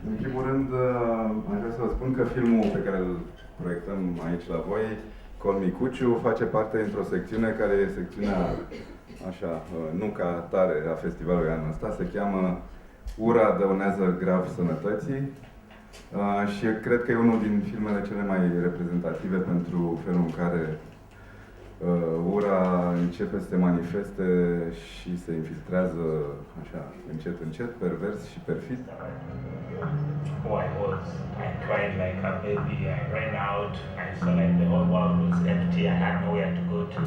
În primul rând, aș vrea să vă spun că filmul pe care îl proiectăm aici la voi, Call Me Kuchu, face parte dintr-o secțiune care e secțiunea, așa, nu ca tare a festivalului anul ăsta, se cheamă Ura dăunează grav sănătății. Și cred că e unul din filmele cele mai reprezentative pentru felul în care ura începe să se manifeste și se infiltrează așa, încet, încet, pervers și perfid. I cried like a baby, I ran out, I saw like the whole world was empty, I had nowhere to go to.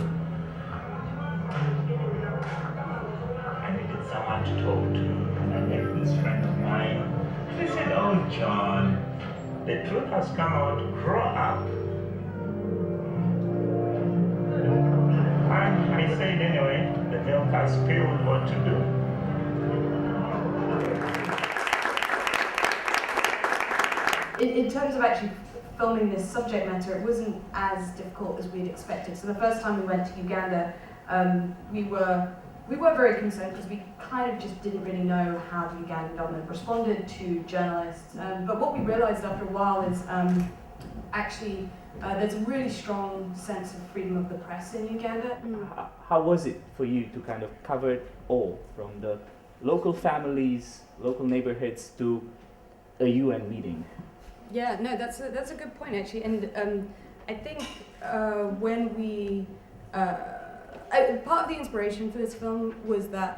I needed someone to talk to, and then this friend of mine, he said, "Oh John, the truth has come out, grow up." And I said anyway, the milk has spilled, what to do? In terms of actually filming this subject matter, it wasn't as difficult as we'd expected. So the first time we went to Uganda, we were very concerned because we kind of just didn't really know how the Ugandan government responded to journalists. But what we realized after a while is actually there's a really strong sense of freedom of the press in Uganda. How was it for you to kind of cover it all, from the local families, local neighborhoods to a UN meeting? Yeah, no, that's a good point actually, and I think when we part of the inspiration for this film was that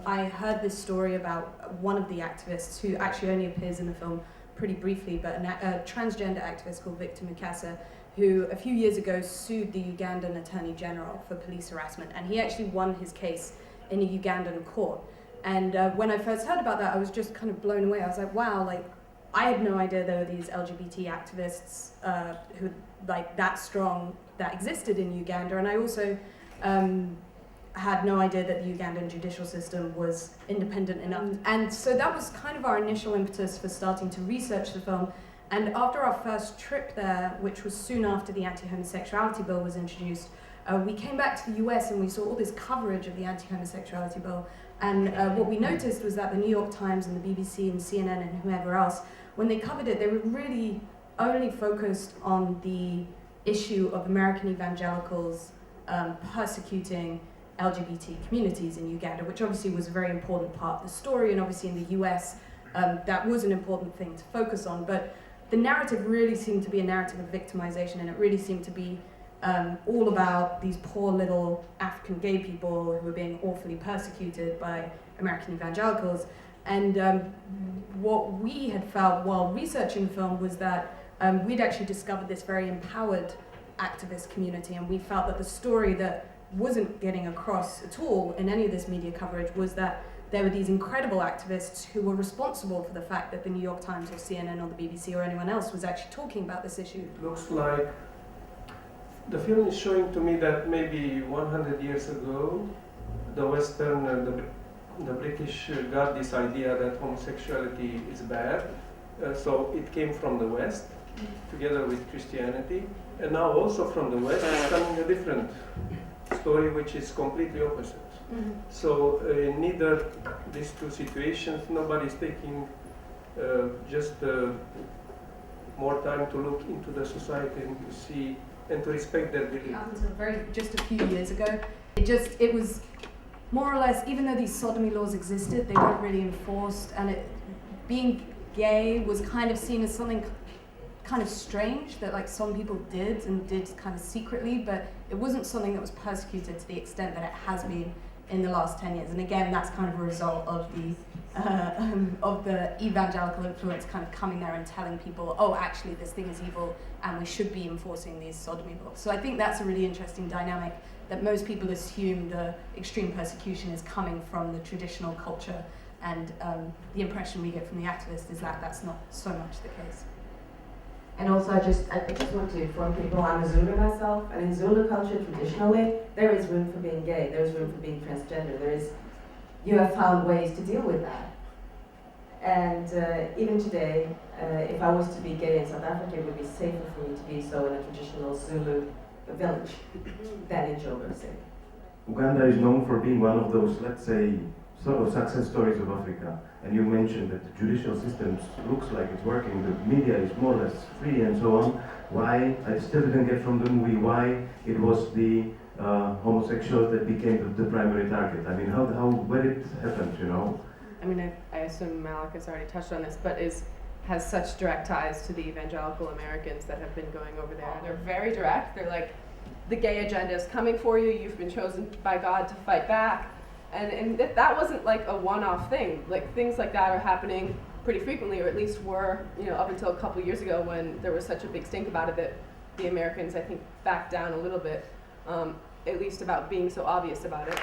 I heard this story about one of the activists who actually only appears in the film pretty briefly, but a transgender activist called Victor Mukasa, who a few years ago sued the Ugandan Attorney General for police harassment, and he actually won his case in a Ugandan court. And when I first heard about that, I was just kind of blown away. I was like, wow, like, I had no idea there were these LGBT activists who like that strong that existed in Uganda, and I also had no idea that the Ugandan judicial system was independent enough. And so that was kind of our initial impetus for starting to research the film. And after our first trip there, which was soon after the anti-homosexuality bill was introduced, we came back to the US and we saw all this coverage of the anti-homosexuality bill. And what we noticed was that the New York Times and the BBC and CNN and whoever else, when they covered it, they were really only focused on the issue of American evangelicals persecuting LGBT communities in Uganda, which obviously was a very important part of the story, and obviously in the US that was an important thing to focus on. But the narrative really seemed to be a narrative of victimization, and it really seemed to be all about these poor little African gay people who were being awfully persecuted by American evangelicals. And what we had felt while researching the film was that we'd actually discovered this very empowered activist community, and we felt that the story that wasn't getting across at all in any of this media coverage was that there were these incredible activists who were responsible for the fact that the New York Times or CNN or the BBC or anyone else was actually talking about this issue. It looks like the film is showing to me that maybe 100 years ago the Western and the British got this idea that homosexuality is bad, so it came from the West together with Christianity, and now also from the West is coming a different story which is completely opposite. So in neither these two situations, nobody is taking just more time to look into the society and to see and to respect their beliefs. Up until just a few years ago, it was more or less, even though these sodomy laws existed, they weren't really enforced, and being gay was kind of seen as something kind of strange that like some people did kind of secretly, but it wasn't something that was persecuted to the extent that it has been in the last 10 years. And again, that's kind of a result of the evangelical influence kind of coming there and telling people, oh, actually this thing is evil and we should be enforcing these sodomy laws. So I think that's a really interesting dynamic, that most people assume the extreme persecution is coming from the traditional culture, and the impression we get from the activists is that that's not so much the case. And also, I just want to inform people, I'm a Zulu myself, and in Zulu culture, traditionally, there is room for being gay, there is room for being transgender, you have found ways to deal with that. And even today, if I was to be gay in South Africa, it would be safer for me to be so in a traditional Zulu village than in Joburg City. Uganda is known for being one of those, let's say, sort of success stories of Africa, and you mentioned that the judicial system looks like it's working, the media is more or less free and so on, why, I still didn't get from the movie why it was the homosexuals that became the primary target. I mean, where it happened, you know? I mean, I assume Malik has already touched on this, but has such direct ties to the evangelical Americans that have been going over there. They're very direct. They're like, the gay agenda is coming for you. You've been chosen by God to fight back. And that wasn't like a one-off thing. Like, things like that are happening pretty frequently, or at least were, up until a couple years ago when there was such a big stink about it that the Americans, I think, backed down a little bit, at least about being so obvious about it.